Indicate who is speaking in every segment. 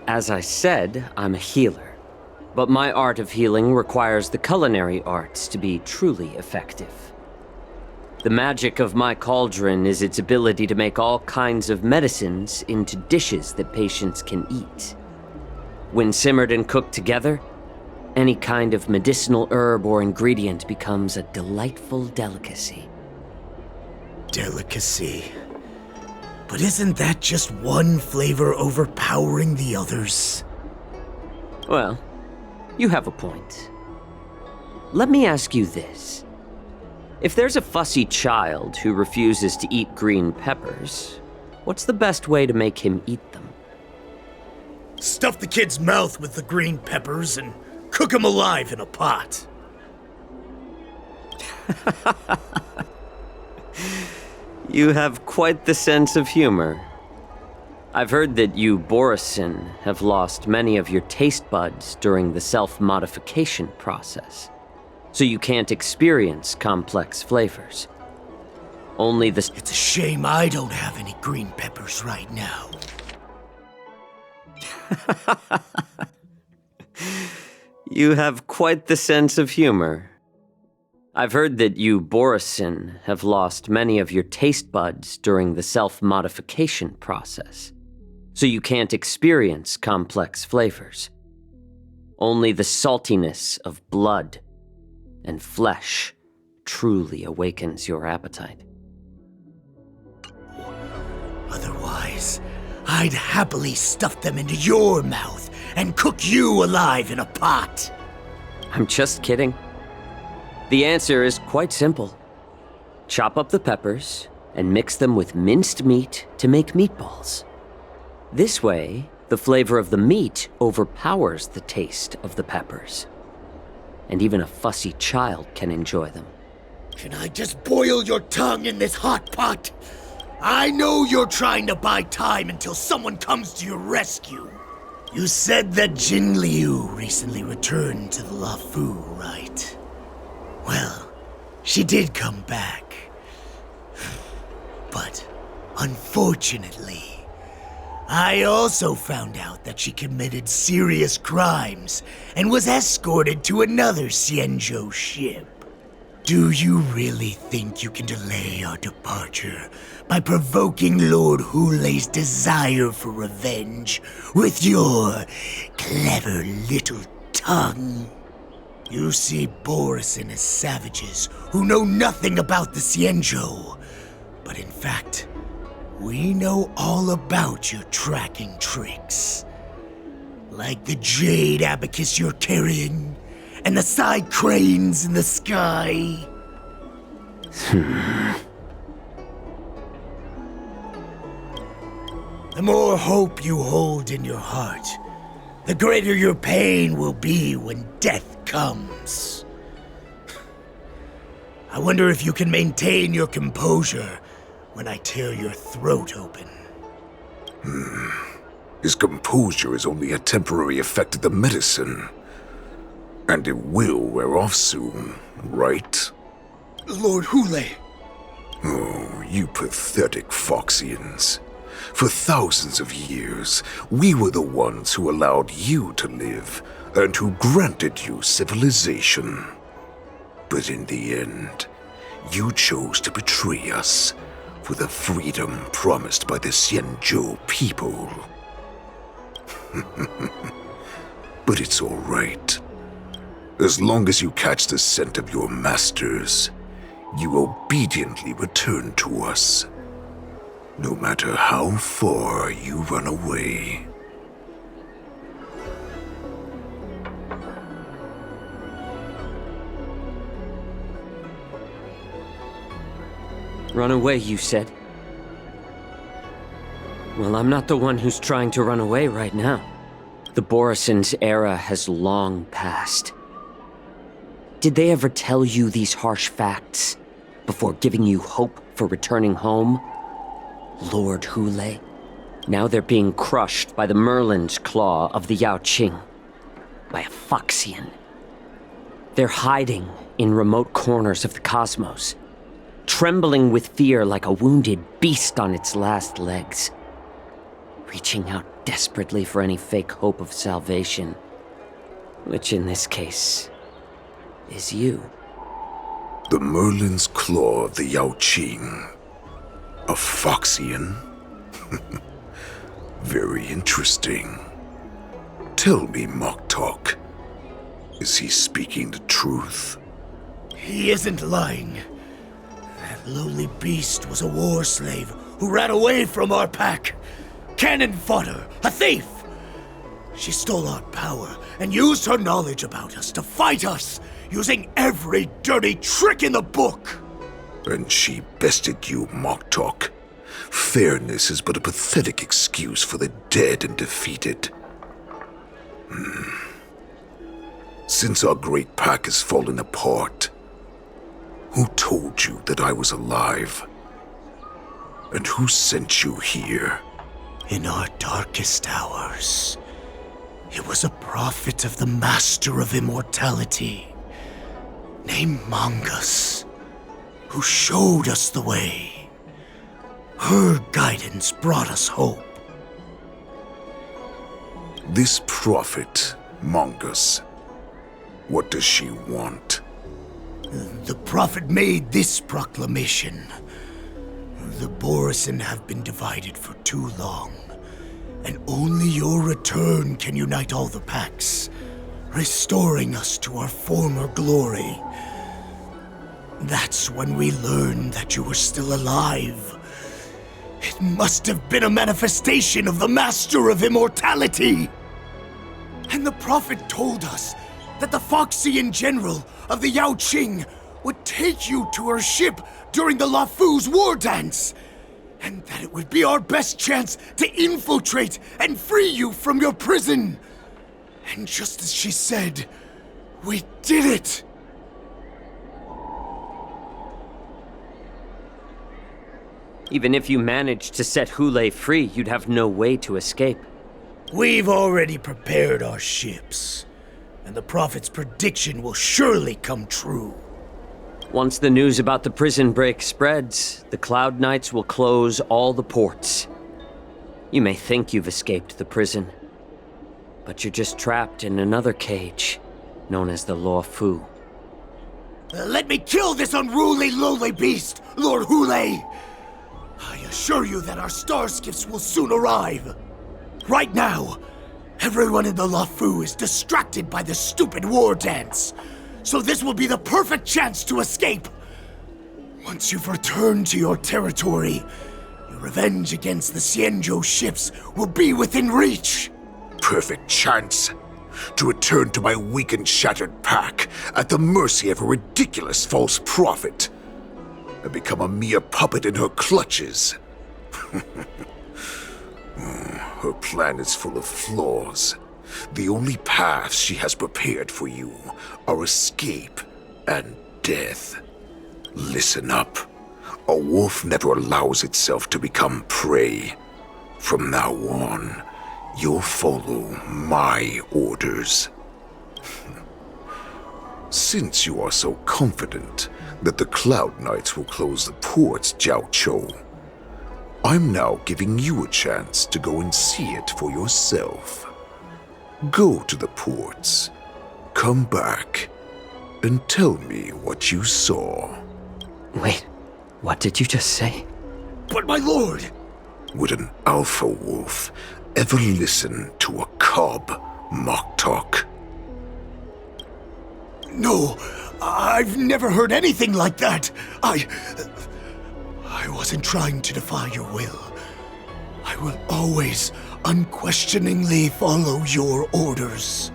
Speaker 1: As I said, I'm a healer. But my art of healing requires the culinary arts to be truly effective. The magic of my cauldron is its ability to make all kinds of medicines into dishes that patients can eat. When simmered and cooked together, any kind of medicinal herb or ingredient becomes a delightful delicacy.
Speaker 2: Delicacy. But isn't that just one flavor overpowering the others?
Speaker 1: Well, you have a point. Let me ask you this. If there's a fussy child who refuses to eat green peppers, what's the best way to make him eat them?
Speaker 2: Stuff the kid's mouth with the green peppers and cook him alive in a pot.
Speaker 1: You have quite the sense of humor. I've heard that you Borisin have lost many of your taste buds during the self-modification process, so you can't experience complex flavors. Only the...
Speaker 2: It's a shame I don't have any green peppers right now.
Speaker 1: You have quite the sense of humor. I've heard that you Borisin have lost many of your taste buds during the self-modification process, so you can't experience complex flavors. Only the saltiness of blood and flesh truly awakens your appetite.
Speaker 2: Otherwise, I'd happily stuff them into your mouth and cook you alive in a pot.
Speaker 1: I'm just kidding. The answer is quite simple. Chop up the peppers and mix them with minced meat to make meatballs. This way, the flavor of the meat overpowers the taste of the peppers. And even a fussy child can enjoy them.
Speaker 2: Can I just boil your tongue in this hot pot? I know you're trying to buy time until someone comes to your rescue. You said that Jin Liu recently returned to the Luofu, right? Well, she did come back. But, unfortunately, I also found out that she committed serious crimes and was escorted to another Xianzhou ship. Do you really think you can delay our departure by provoking Lord Hoolay's desire for revenge with your clever little tongue? You see Borisin as savages who know nothing about the Xianzhou, but in fact, we know all about your tracking tricks. Like the jade abacus you're carrying, and the side cranes in the sky. The more hope you hold in your heart, the greater your pain will be when death comes. I wonder if you can maintain your composure when I tear your throat open.
Speaker 3: His composure is only a temporary effect of the medicine. And it will wear off soon, right?
Speaker 2: Lord Hoolay!
Speaker 3: Oh, you pathetic Foxians. For thousands of years, we were the ones who allowed you to live and who granted you civilization. But in the end, you chose to betray us for the freedom promised by the Xianzhou people. But it's all right. As long as you catch the scent of your masters, you obediently return to us. No matter how far you run away.
Speaker 1: Run away, you said? Well, I'm not the one who's trying to run away right now. The Borisins' era has long passed. Did they ever tell you these harsh facts before giving you hope for returning home? Lord Hoolay? Now they're being crushed by the Merlin's claw of the Jiaoqiu, by a Foxian. They're hiding in remote corners of the cosmos, trembling with fear like a wounded beast on its last legs. reaching out desperately for any fake hope of salvation. Which in this case is you.
Speaker 3: The Merlin's Claw of the Jiaoqiu. A Foxian? Very interesting. Tell me, Moktok, is he speaking the truth?
Speaker 2: He isn't lying. That lowly beast was a war slave who ran away from our pack. Cannon fodder, a thief! She stole our power and used her knowledge about us to fight us, using every dirty trick in the book!
Speaker 3: And she bested you, Moktok. Fairness is but a pathetic excuse for the dead and defeated. Since our great pack has fallen apart, who told you that I was alive? And who sent you here?
Speaker 2: In our darkest hours, it was a prophet of the Master of Immortality, named Mangas, who showed us the way. Her guidance brought us hope.
Speaker 3: This prophet, Mangas, what does she want?
Speaker 2: The prophet made this proclamation. The Borisin have been divided for too long, and only your return can unite all the packs, restoring us to our former glory. That's when we learned that you were still alive. It must have been a manifestation of the Master of Immortality! And the prophet told us that the Foxian general of the Jiaoqiu would take you to her ship during the Luofu's war dance, and that it would be our best chance to infiltrate and free you from your prison. And just as she said, we did it!
Speaker 1: Even if you managed to set Hoolay free, you'd have no way to escape.
Speaker 2: We've already prepared our ships, and the prophet's prediction will surely come true.
Speaker 1: Once the news about the prison break spreads, the Cloud Knights will close all the ports. You may think you've escaped the prison, but you're just trapped in another cage, known as the Luofu.
Speaker 2: Let me kill this unruly, lowly beast, Lord Hoolay! I assure you that our star skiffs will soon arrive. Right now, everyone in the Luofu is distracted by the stupid war dance, so this will be the perfect chance to escape. Once you've returned to your territory, your revenge against the Xianzhou ships will be within reach.
Speaker 3: Perfect chance to return to my weak and shattered pack at the mercy of a ridiculous false prophet and become a mere puppet in her clutches. Her plan is full of flaws. The only paths she has prepared for you are escape and death. Listen up. A wolf never allows itself to become prey. From now on, you'll follow my orders. Since you are so confident that the Cloud Knights will close the ports, Jiaoqiu, I'm now giving you a chance to go and see it for yourself. Go to the ports, come back, and tell me what you saw.
Speaker 1: Wait, what did you just say?
Speaker 2: But my lord!
Speaker 3: Would an alpha wolf ever listen to a cub, Moktok?
Speaker 2: No, I've never heard anything like that. I wasn't trying to defy your will. I will always unquestioningly follow your orders.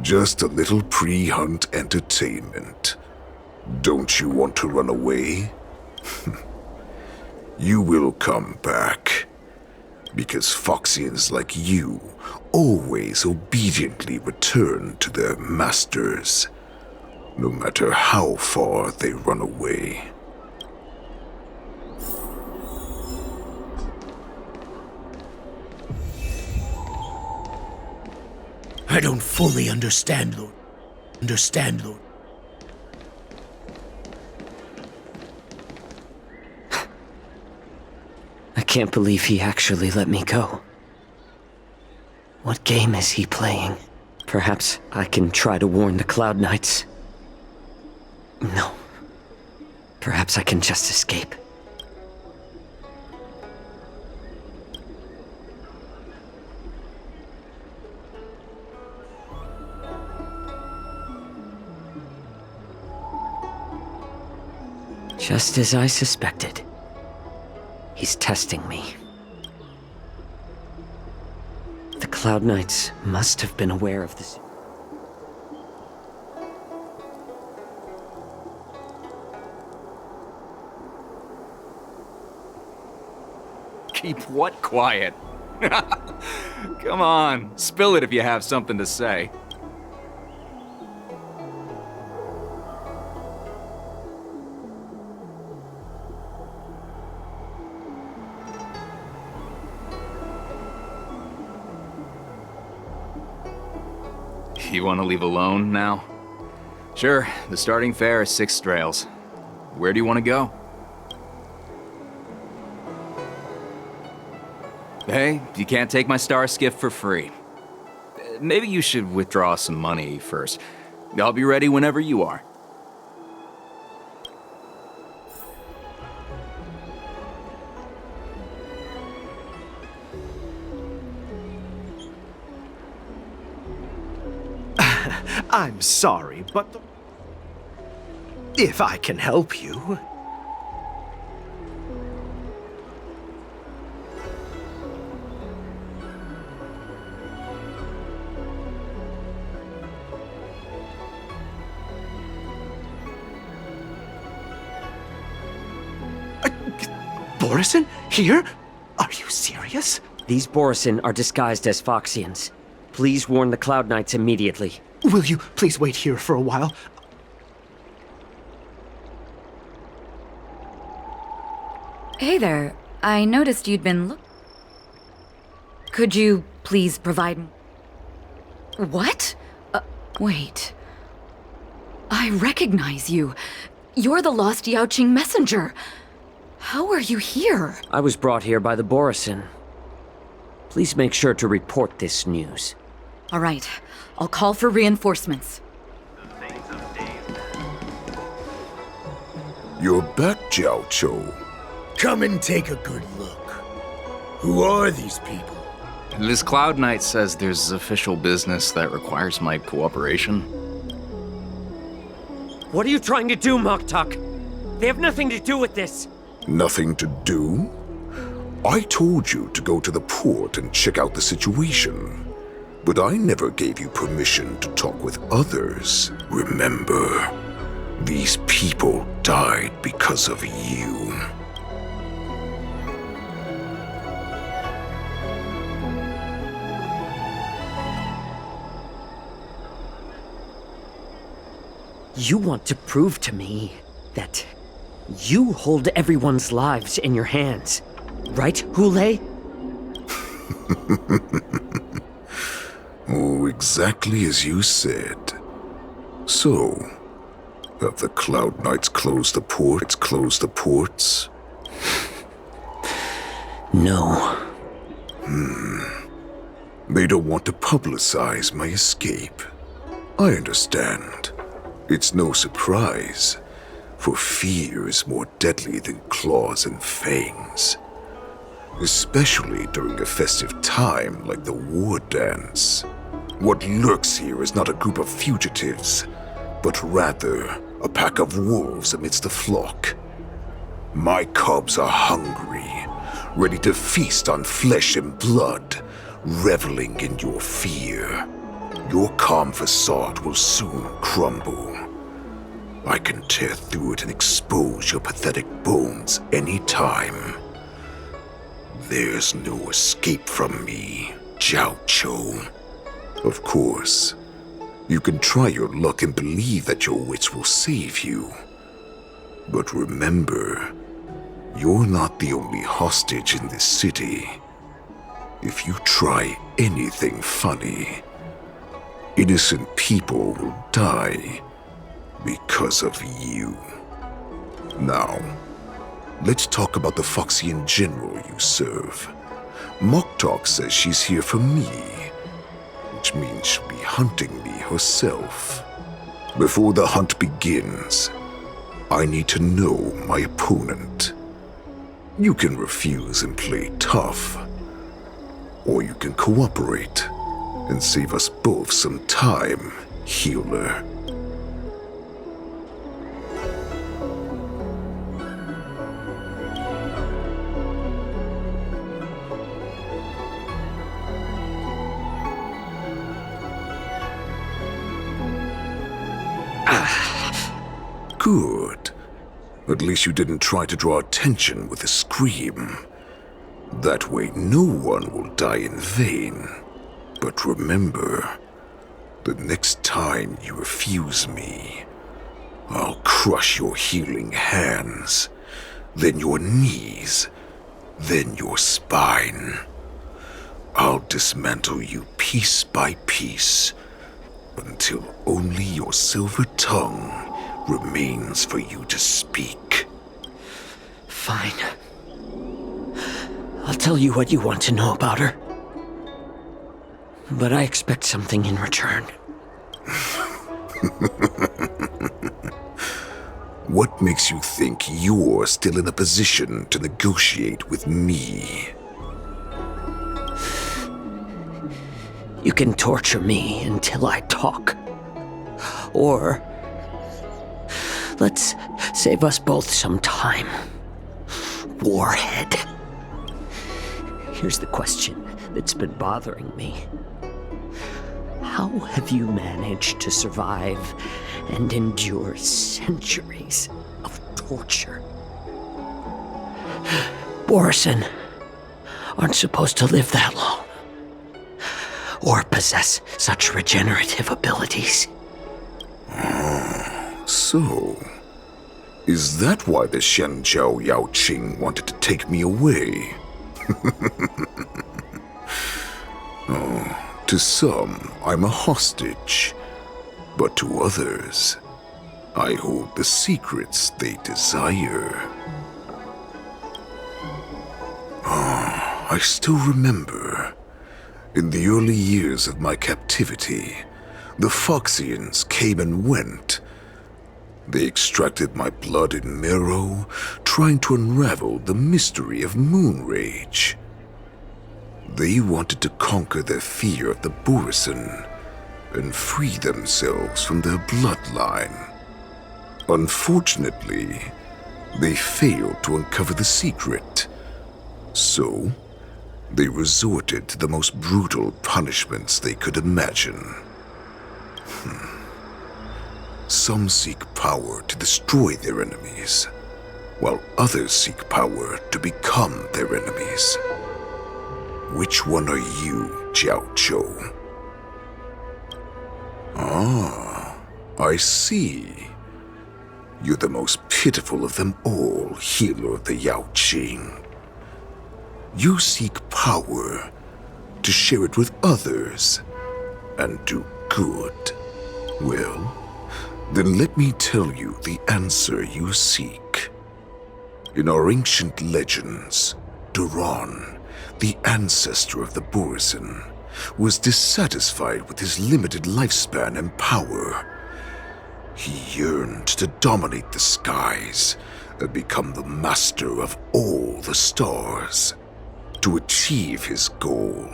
Speaker 3: Just a little pre-hunt entertainment. Don't you want to run away? You will come back. Because Foxians like you always obediently return to their masters, no matter how far they run away.
Speaker 2: I don't fully understand, Lord.
Speaker 1: can't believe he actually let me go. What game is he playing? Perhaps I can try to warn the Cloud Knights. No. Perhaps I can just escape. Just as I suspected. He's testing me. The Cloud Knights must have been aware of this.
Speaker 4: Keep what quiet? Come on, spill it if you have something to say. You want to leave alone now? Sure, the starting fare is 6 strails. Where do you want to go? Hey, you can't take my star skiff for free. Maybe you should withdraw some money first. I'll be ready whenever you are.
Speaker 5: I'm sorry, but if I can help you. Borisin? Here? Are you serious?
Speaker 1: These Borisin are disguised as Foxians. Please warn the Cloud Knights immediately.
Speaker 5: Will you please wait here for a while?
Speaker 6: Hey there. I noticed you'd been Could you please provide... What? Wait. I recognize you. You're the lost Jiaoqiu messenger. How are you here?
Speaker 1: I was brought here by the Borisin. Please make sure to report this news.
Speaker 6: All right. I'll call for reinforcements.
Speaker 3: You're back, Jiaoqiu.
Speaker 2: Come and take a good look. Who are these people?
Speaker 4: This Cloud Knight says there's official business that requires my cooperation.
Speaker 1: What are you trying to do, Moktok? They have nothing to do with this.
Speaker 3: Nothing to do? I told you to go to the port and check out the situation. But I never gave you permission to talk with others. Remember, these people died because of you.
Speaker 1: You want to prove to me that you hold everyone's lives in your hands, right, Hoolay?
Speaker 3: Oh, exactly as you said. So, have the Cloud Knights closed the ports?
Speaker 1: No.
Speaker 3: They don't want to publicize my escape. I understand. It's no surprise, for fear is more deadly than claws and fangs. Especially during a festive time like the war dance. What lurks here is not a group of fugitives, but rather a pack of wolves amidst the flock. My cubs are hungry, ready to feast on flesh and blood, reveling in your fear. Your calm facade will soon crumble. I can tear through it and expose your pathetic bones any time. There's no escape from me, Jiaoqiu. Of course, you can try your luck and believe that your wits will save you. But remember, you're not the only hostage in this city. If you try anything funny, innocent people will die because of you. Now, let's talk about the Foxian general you serve. Moktok says she's here for me, which means she'll be hunting me herself. Before the hunt begins, I need to know my opponent. You can refuse and play tough, or you can cooperate and save us both some time, healer. Good. At least you didn't try to draw attention with a scream. That way no one will die in vain. But remember, the next time you refuse me, I'll crush your healing hands, then your knees, then your spine. I'll dismantle you piece by piece, until only your silver tongue remains for you to speak.
Speaker 1: Fine. I'll tell you what you want to know about her. But I expect something in return.
Speaker 3: What makes you think you're still in a position to negotiate with me?
Speaker 1: You can torture me until I talk. Or let's save us both some time. Warhead. Here's the question that's been bothering me. How have you managed to survive and endure centuries of torture? Borisin aren't supposed to live that long, or possess such regenerative abilities.
Speaker 3: So, is that why the Xianzhou Yaoqing wanted to take me away? To some, I'm a hostage, but to others, I hold the secrets they desire. I still remember, in the early years of my captivity, the Foxians came and went. They extracted my blood and marrow, trying to unravel the mystery of moon rage. They wanted to conquer their fear of the Borisin and free themselves from their bloodline. Unfortunately, they failed to uncover the secret. So, they resorted to the most brutal punishments they could imagine. Some seek power to destroy their enemies, while others seek power to become their enemies. Which one are you, Jiaoqiu? I see. You're the most pitiful of them all, healer of the Yaoqing. You seek power to share it with others and do good. Well, then let me tell you the answer you seek. In our ancient legends, Duran, the ancestor of the Borisin, was dissatisfied with his limited lifespan and power. He yearned to dominate the skies and become the master of all the stars. To achieve his goal,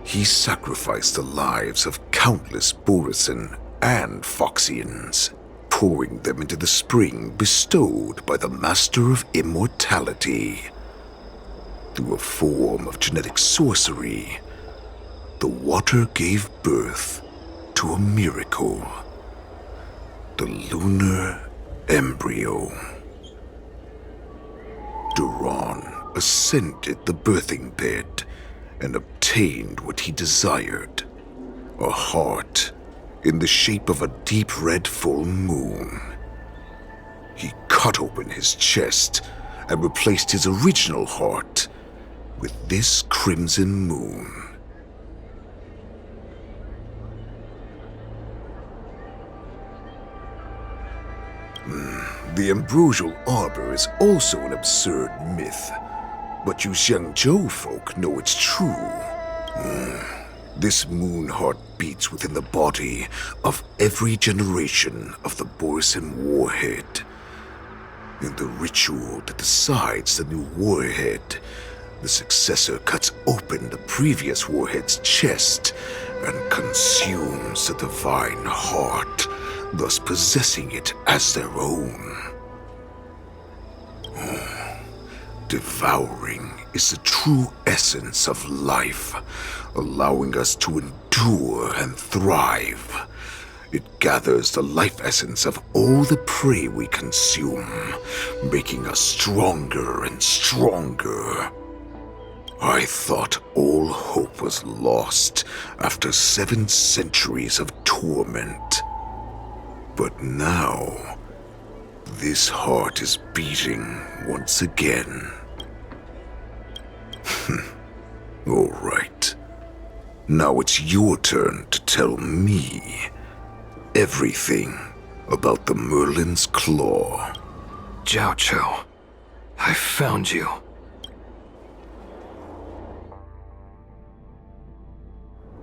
Speaker 3: he sacrificed the lives of countless Borisin and Foxians, pouring them into the spring bestowed by the Master of Immortality. Through a form of genetic sorcery, the water gave birth to a miracle. The lunar embryo. Duran ascended the birthing bed and obtained what he desired, a heart in the shape of a deep red full moon. He cut open his chest and replaced his original heart with this crimson moon. The ambrosial arbor is also an absurd myth, but you Xianzhou folk know it's true. This moon heart beats within the body of every generation of the Borisin warhead. In the ritual that decides the new warhead, the successor cuts open the previous warhead's chest and consumes the divine heart, thus possessing it as their own. Devouring is the true essence of life, allowing us to endure and thrive. It gathers the life essence of all the prey we consume, making us stronger and stronger. I thought all hope was lost after 7 centuries of torment. But now, this heart is beating once again. All right. Now it's your turn to tell me everything about the Merlin's Claw.
Speaker 7: Jiaoqiu, I found you.